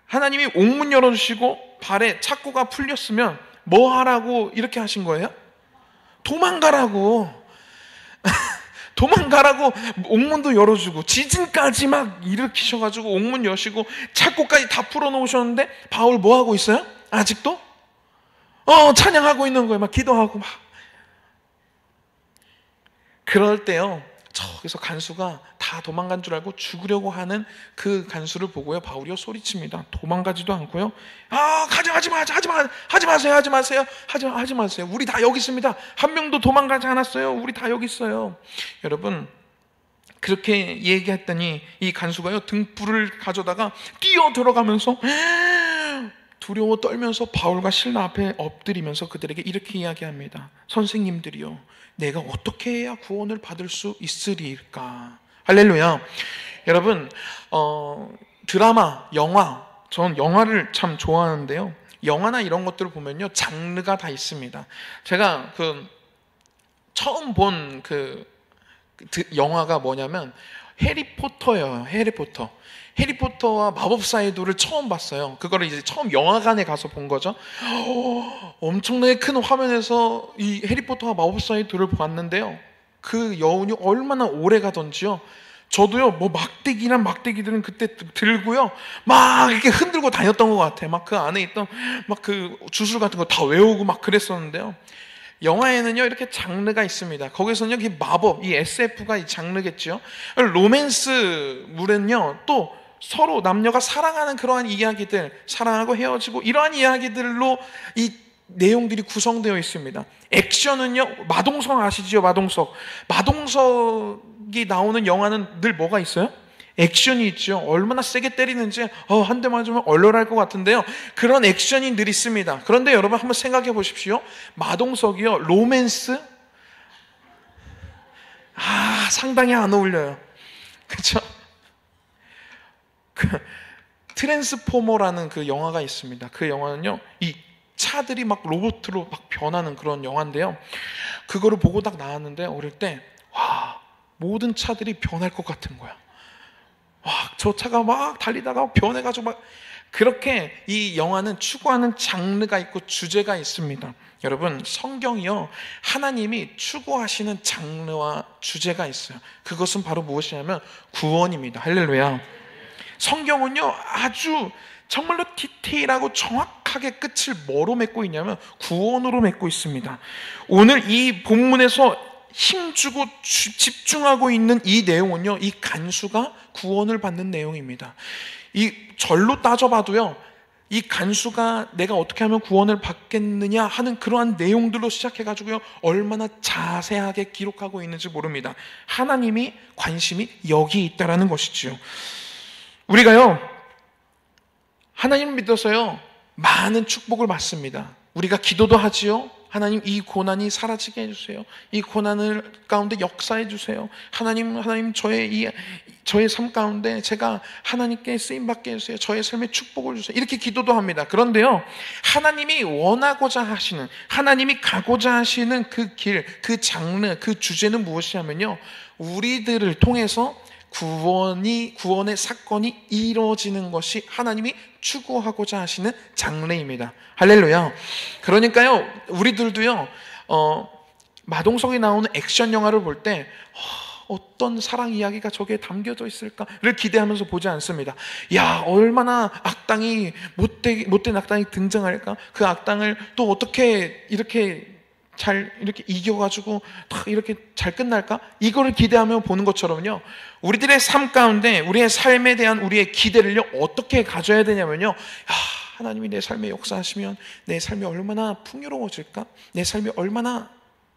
하나님이 옥문 열어주시고 발에 착고가 풀렸으면 뭐 하라고 이렇게 하신 거예요? 도망가라고. 도망가라고 옥문도 열어주고 지진까지 막 일으키셔가지고 옥문 여시고 착고까지 다 풀어놓으셨는데 바울 뭐 하고 있어요? 아직도? 찬양하고 있는 거예요. 막 기도하고 막. 그럴 때요 저기서 간수가 다 도망간 줄 알고 죽으려고 하는 그 간수를 보고요 바울이요 소리칩니다. 도망가지도 않고요, 하지 마세요. 우리 다 여기 있습니다. 한 명도 도망가지 않았어요. 우리 다 여기 있어요. 여러분, 그렇게 얘기했더니 이 간수가요 등불을 가져다가 뛰어 들어가면서 두려워 떨면서 바울과 실라 앞에 엎드리면서 그들에게 이렇게 이야기합니다. 선생님들이요, 내가 어떻게 해야 구원을 받을 수 있으리까? 할렐루야. 여러분, 드라마, 영화, 전 영화를 참 좋아하는데요, 영화나 이런 것들을 보면요 장르가 다 있습니다. 제가 처음 본 영화가 뭐냐면 해리포터예요. 해리포터. 해리포터와 마법사의 돌을 처음 봤어요. 그거를 이제 처음 영화관에 가서 본 거죠. 엄청나게 큰 화면에서 이 해리포터와 마법사의 돌을 봤는데요, 그 여운이 얼마나 오래 가던지요. 저도요, 뭐 막대기들은 그때 들고요, 막 이렇게 흔들고 다녔던 것 같아요. 막 그 안에 있던 막 그 주술 같은 거 다 외우고 막 그랬었는데요. 영화에는요, 이렇게 장르가 있습니다. 거기서는요, 이 마법, 이 SF가 이 장르겠죠. 로맨스물은요, 또 서로 남녀가 사랑하는 그러한 이야기들, 사랑하고 헤어지고 이러한 이야기들로 이 내용들이 구성되어 있습니다. 액션은요, 마동석 아시죠? 마동석이 나오는 영화는 늘 뭐가 있어요? 액션이 있죠. 얼마나 세게 때리는지 한 대 맞으면 얼얼할 것 같은데요, 그런 액션이 늘 있습니다. 그런데 여러분 한번 생각해 보십시오. 마동석이요, 로맨스? 상당히 안 어울려요. 그렇죠? 트랜스포머라는 그 영화가 있습니다. 그 영화는요, 이 차들이 막 로봇으로 막 변하는 그런 영화인데요, 그거를 보고 딱 나왔는데 어릴 때 모든 차들이 변할 것 같은 거야. 저 차가 막 달리다가 변해가지고 막, 그렇게 이 영화는 추구하는 장르가 있고 주제가 있습니다. 여러분, 성경이요, 하나님이 추구하시는 장르와 주제가 있어요. 그것은 바로 무엇이냐면 구원입니다. 할렐루야. 성경은요, 아주 정말로 디테일하고 정확하게 끝을 뭐로 맺고 있냐면 구원으로 맺고 있습니다. 오늘 이 본문에서 힘주고 집중하고 있는 이 내용은요, 이 간수가 구원을 받는 내용입니다. 이 절로 따져봐도요, 이 간수가 내가 어떻게 하면 구원을 받겠느냐 하는 그러한 내용들로 시작해가지고요, 얼마나 자세하게 기록하고 있는지 모릅니다. 하나님이 관심이 여기 있다라는 것이지요. 우리가요, 하나님 믿어서요, 많은 축복을 받습니다. 우리가 기도도 하지요. 하나님, 이 고난이 사라지게 해주세요. 이 고난을 가운데 역사해 주세요. 하나님, 저의 삶 가운데 제가 하나님께 쓰임받게 해주세요. 저의 삶에 축복을 주세요. 이렇게 기도도 합니다. 그런데요, 하나님이 원하고자 하시는, 하나님이 가고자 하시는 그 길, 그 장르, 그 주제는 무엇이냐면요, 우리들을 통해서 구원의 사건이 이루어지는 것이 하나님이 추구하고자 하시는 장르입니다. 할렐루야. 그러니까요, 우리들도요, 마동석이 나오는 액션 영화를 볼 때 어떤 사랑 이야기가 저기에 담겨져 있을까를 기대하면서 보지 않습니다. 얼마나 악당이 못된 악당이 등장할까? 그 악당을 또 어떻게 이렇게 이겨가지고 이렇게 잘 끝날까? 이거를 기대하며 보는 것처럼요, 우리들의 삶 가운데 우리의 삶에 대한 우리의 기대를요, 어떻게 가져야 되냐면요, 하나님이 내 삶에 역사하시면 내 삶이 얼마나 풍요로워질까? 내 삶이 얼마나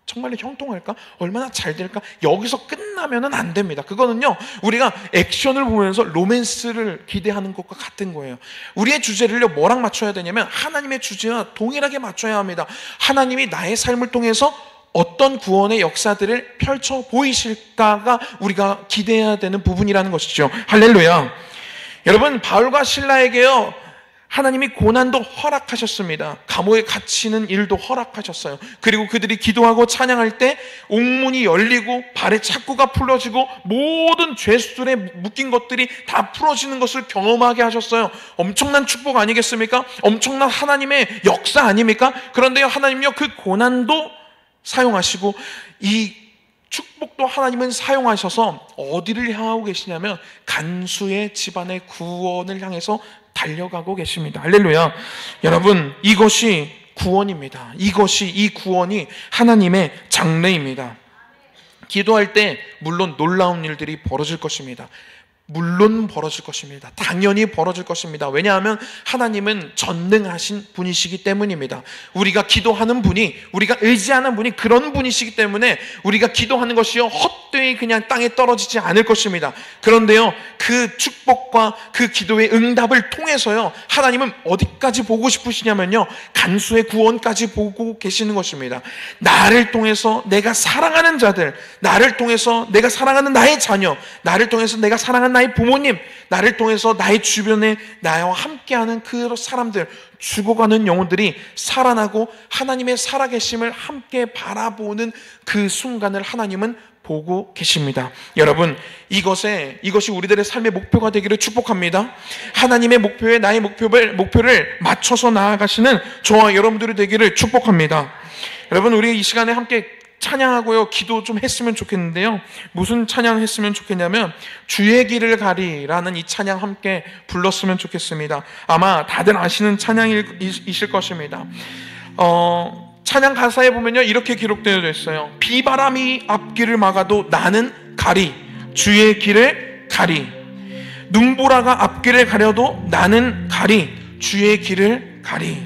정말로 형통할까? 얼마나 잘 될까? 여기서 끝나면은 안 됩니다. 그거는요, 우리가 액션을 보면서 로맨스를 기대하는 것과 같은 거예요. 우리의 주제를요, 뭐랑 맞춰야 되냐면 하나님의 주제와 동일하게 맞춰야 합니다. 하나님이 나의 삶을 통해서 어떤 구원의 역사들을 펼쳐 보이실까가 우리가 기대해야 되는 부분이라는 것이죠. 할렐루야. 여러분, 바울과 실라에게요, 하나님이 고난도 허락하셨습니다. 감옥에 갇히는 일도 허락하셨어요. 그리고 그들이 기도하고 찬양할 때 옥문이 열리고 발의 착고가 풀어지고 모든 죄수들의 묶인 것들이 다 풀어지는 것을 경험하게 하셨어요. 엄청난 축복 아니겠습니까? 엄청난 하나님의 역사 아닙니까? 그런데요, 하나님요, 그 고난도 사용하시고 이 축복도 하나님은 사용하셔서 어디를 향하고 계시냐면 간수의 집안의 구원을 향해서 달려가고 계십니다. 할렐루야. 여러분, 이것이 구원입니다. 이 구원이 하나님의 장래입니다. 기도할 때 물론 놀라운 일들이 벌어질 것입니다. 물론 벌어질 것입니다. 당연히 벌어질 것입니다. 왜냐하면 하나님은 전능하신 분이시기 때문입니다. 우리가 기도하는 분이, 우리가 의지하는 분이 그런 분이시기 때문에 우리가 기도하는 것이요, 헛되이 그냥 땅에 떨어지지 않을 것입니다. 그런데요, 그 축복과 그 기도의 응답을 통해서요, 하나님은 어디까지 보고 싶으시냐면요, 간수의 구원까지 보고 계시는 것입니다. 나를 통해서 내가 사랑하는 자들, 나를 통해서 내가 사랑하는 나의 자녀, 나를 통해서 내가 사랑하는 나의 부모님, 나를 통해서 나의 주변에 나와 함께하는 그 사람들, 죽어가는 영혼들이 살아나고 하나님의 살아계심을 함께 바라보는 그 순간을 하나님은 보고 계십니다. 여러분, 이것이 우리들의 삶의 목표가 되기를 축복합니다. 하나님의 목표에 나의 목표를 맞춰서 나아가시는 저와 여러분들이 되기를 축복합니다. 여러분, 우리 이 시간에 함께 찬양하고요, 기도 좀 했으면 좋겠는데요. 무슨 찬양 했으면 좋겠냐면 주의 길을 가리라는 이 찬양 함께 불렀으면 좋겠습니다. 아마 다들 아시는 찬양이실 것입니다. 찬양 가사에 보면요, 이렇게 기록되어 있어요. 비바람이 앞길을 막아도 나는 가리, 주의 길을 가리. 눈보라가 앞길을 가려도 나는 가리, 주의 길을 가리.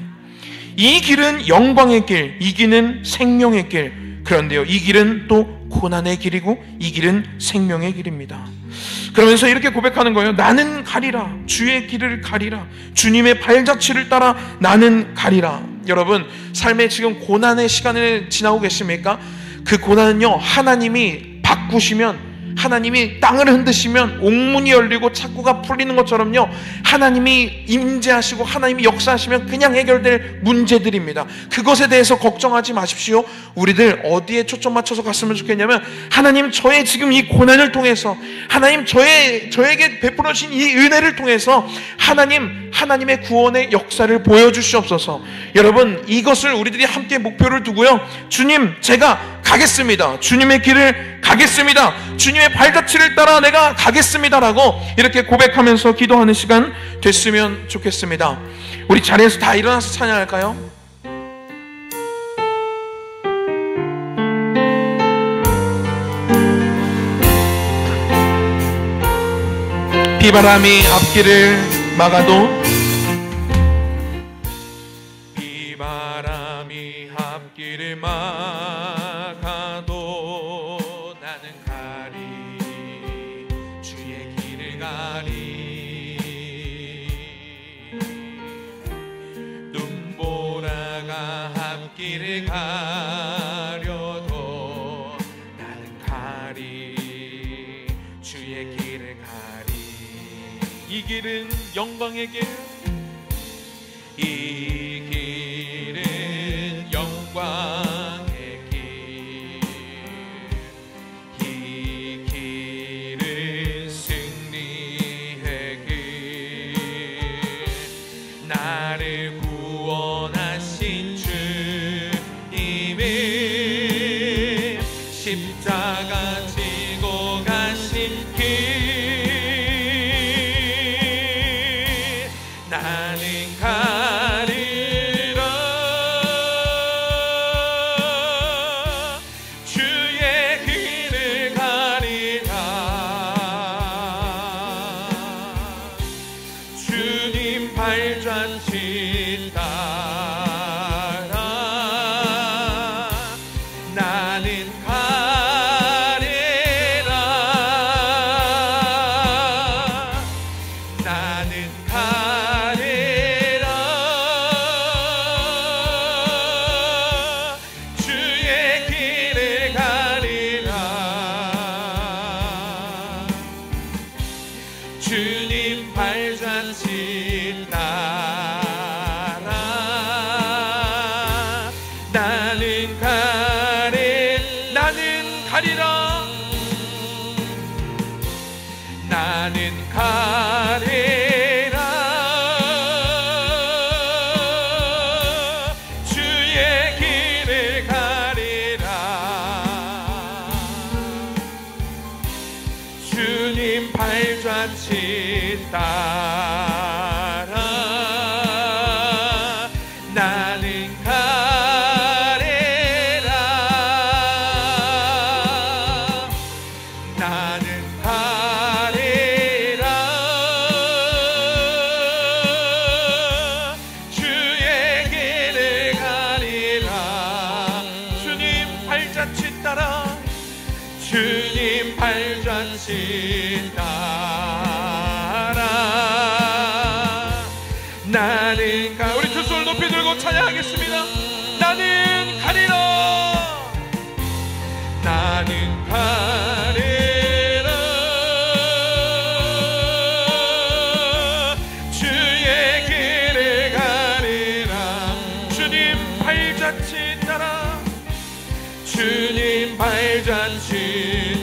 이 길은 영광의 길, 이 길은 생명의 길. 그런데요, 이 길은 또 고난의 길이고 이 길은 생명의 길입니다. 그러면서 이렇게 고백하는 거예요. 나는 가리라, 주의 길을 가리라, 주님의 발자취를 따라 나는 가리라. 여러분, 삶에 지금 고난의 시간을 지나고 계십니까? 그 고난은요, 하나님이 바꾸시면, 하나님이 땅을 흔드시면 옥문이 열리고 창고가 풀리는 것처럼요, 하나님이 임재하시고 하나님이 역사하시면 그냥 해결될 문제들입니다. 그것에 대해서 걱정하지 마십시오. 우리들 어디에 초점 맞춰서 갔으면 좋겠냐면, 하나님, 저의 지금 이 고난을 통해서, 하나님, 저에게 베풀어 주신 이 은혜를 통해서 하나님의 구원의 역사를 보여주시옵소서. 여러분, 이것을 우리들이 함께 목표를 두고요, 주님, 제가 가겠습니다, 주님의 길을 가겠습니다, 주님의 발자취를 따라 내가 가겠습니다라고 이렇게 고백하면서 기도하는 시간 됐으면 좋겠습니다. 우리 자리에서 다 일어나서 찬양할까요? 비바람이 앞길을 막아도, 비바람이 앞길을 막아도 나는 가리, 주의 길을 가리. 눈보라가 앞길을 가려도 나는 가리, 주의 길을 가리. 이 길은 영광의 길, 이 길은 영광의 길, 이 길은 승리의 길. 나를 구원하신 주님의 십자가 지고 가신 길, 나는 가리라, 주의 길을 가리라. 주님 발자취 따라 나는 가리라, 나는 가리라, 주의 길을 가리라. 주님 발자취 따라 나는 가리라, 나는 가리라, 주의 길을 가리라. 주님 발자취 따라 나는 가리라, 나는 가리라, 주의 길을 가리라. 주님 발자취 따라, 주님 발자취 따라 나는 우리 두 손을 높이 들고 찬양하겠습니다. 나는 가리라, 나는 가리라, 주의 길을 가리라. 주님 발자취 따라, 주님 발자취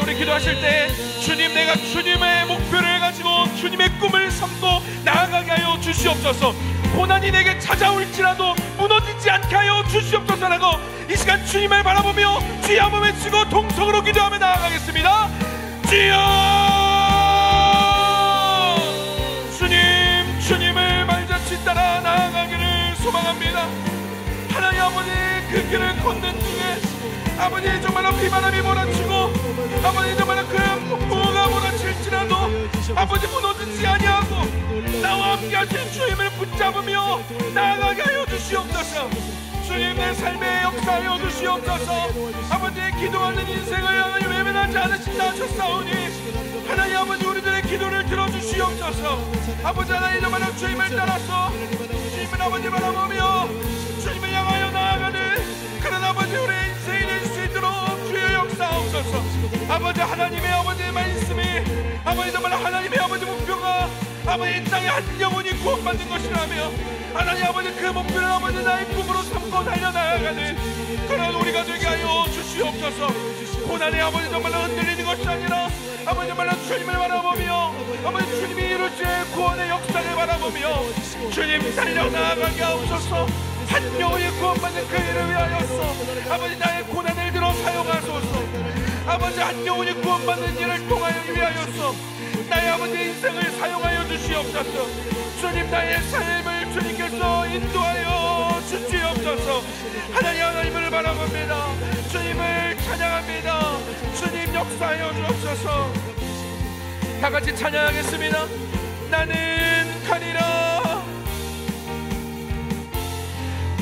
우리 기도하실 때 주님, 내가 주님의 목표를 가지고 주님의 꿈을 삼고 나아가게 하여 주시옵소서. 고난이 내게 찾아올지라도 무너지지 않게 하여 주시옵소서라고 이 시간 주님을 바라보며 주여 한번 외치고 동성으로 기도하며 나아가겠습니다. 주여, 주님, 주님을 발자취 따라 나아가기를 소망합니다. 하나님 아버지, 그 길을 걷는 중에 아버지 정말로 비바람이 몰아치고 아버지 정말로 그 폭풍우가 몰아칠지라도 아버지 무너지지 아니하고 나와 함께 하신 주님을 붙잡으며 나아가게 하여 주시옵소서. 주님, 내 삶에 역사하여 주시옵소서. 아버지의 기도하는 인생을 하나님 외면하지 않으신다 하셨사오니 하나님 아버지 우리들의 기도를 들어주시옵소서. 아버지 하나님 정말로 주님을 따라서 주님을 아버지 바라보며 주님을 향하여 나아가는 그런 아버지 우리의 인생이 될 수 있도록 주여 역사하옵소서. 아버지 하나님의 아버지 말씀이 아버지 정말 하나님의 아버지 목표가 아버지 이 땅에 한 영혼이 구원받는 것이라며 하나님 아버지 그 목표를 아버지 나의 꿈으로 삼고 달려나가는 그런 우리가 되게 하여 주시옵소서. 고난의 아버지 정말로 흔들리는 것이 아니라 아버지 정말로 주님을 바라보며 아버지 주님이 이루실 구원의 역사를 바라보며 주님 달려나가게 하옵소서. 한 영혼이 구원받는 그 일을 위하여서 아버지 나의 고난을 들어 사용하소서. 아버지 한 영혼이 구원받는 일을 통하여 위하여서 나의 아버지 인생을 사용하여 주시옵소서. 주님, 나의 삶을 주님께서 인도하여 주시옵소서. 하나님을 바라봅니다. 주님을 찬양합니다. 주님 역사하여 주옵소서. 다 같이 찬양하겠습니다. 나는 가리라,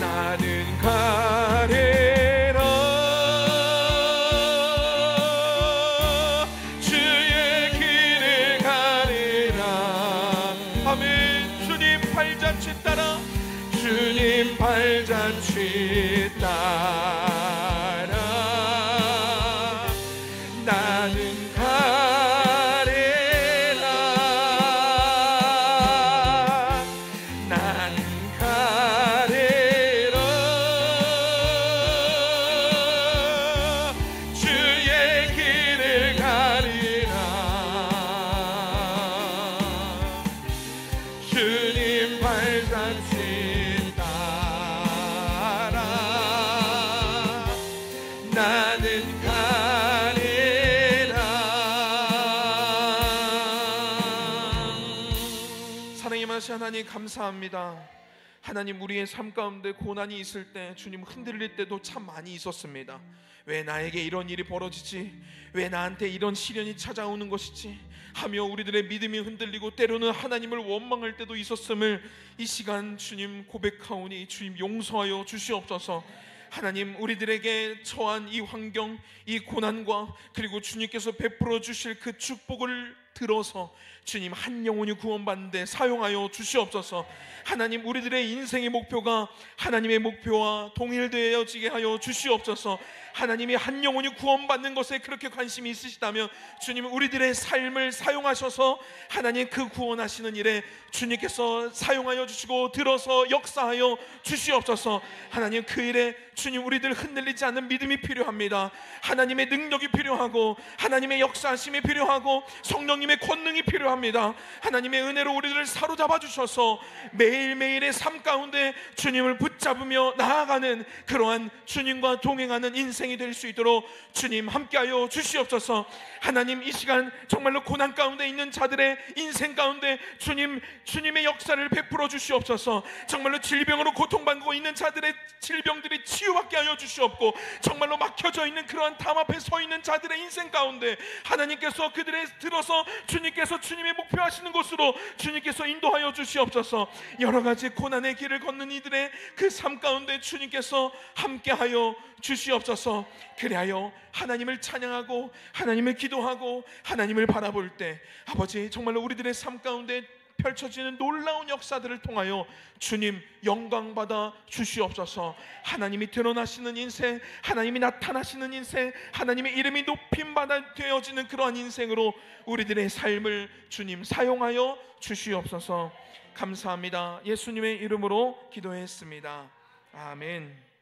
나는 가리라, 주의 길을 가리라. 아멘. 주님 발자취 따라, 주님 발자취 따라 나는 가리라, 나는 가리라, 주의 길을 가리라. 주님 발자취 따라 나는 가리라. 사랑의 마신 하나님 감사합니다. 하나님, 우리의 삶 가운데 고난이 있을 때 주님 흔들릴 때도 참 많이 있었습니다. 왜 나에게 이런 일이 벌어지지? 왜 나한테 이런 시련이 찾아오는 것이지? 하며 우리들의 믿음이 흔들리고 때로는 하나님을 원망할 때도 있었음을 이 시간 주님 고백하오니 주님 용서하여 주시옵소서. 하나님, 우리들에게 처한 이 환경, 이 고난과 그리고 주님께서 베풀어 주실 그 축복을 들어서 주님 한 영혼이 구원받는데 사용하여 주시옵소서. 하나님, 우리들의 인생의 목표가 하나님의 목표와 동일되어지게 하여 주시옵소서. 하나님이 한 영혼이 구원받는 것에 그렇게 관심이 있으시다면 주님 우리들의 삶을 사용하셔서 하나님 그 구원하시는 일에 주님께서 사용하여 주시고 들어서 역사하여 주시옵소서. 하나님, 그 일에 주님 우리들 흔들리지 않는 믿음이 필요합니다. 하나님의 능력이 필요하고 하나님의 역사하심이 필요하고 성령님의 권능이 필요합니다. 하나님의 은혜로 우리들을 사로잡아 주셔서 매일매일의 삶 가운데 주님을 붙잡으며 나아가는 그러한 주님과 동행하는 인생이 될 수 있도록 주님 함께하여 주시옵소서. 하나님, 이 시간 정말로 고난 가운데 있는 자들의 인생 가운데 주님의 역사를 베풀어 주시옵소서. 정말로 질병으로 고통받고 있는 자들의 질병들이 치유받게 하여 주시옵고 정말로 막혀져 있는 그러한 담 앞에 서 있는 자들의 인생 가운데 하나님께서 그들의 들어서 주님께서 주님의 목표하시는 곳으로 주님께서 인도하여 주시옵소서. 여러 가지 고난의 길을 걷는 이들의 그 삶 가운데 주님께서 함께하여 주시옵소서. 그리하여 하나님을 찬양하고 하나님을 기도하고 하나님을 바라볼 때 아버지 정말로 우리들의 삶 가운데 펼쳐지는 놀라운 역사들을 통하여 주님 영광받아 주시옵소서. 하나님이 드러나시는 인생, 하나님이 나타나시는 인생, 하나님의 이름이 높임받아 되어지는 그러한 인생으로 우리들의 삶을 주님 사용하여 주시옵소서. 감사합니다. 예수님의 이름으로 기도했습니다. 아멘.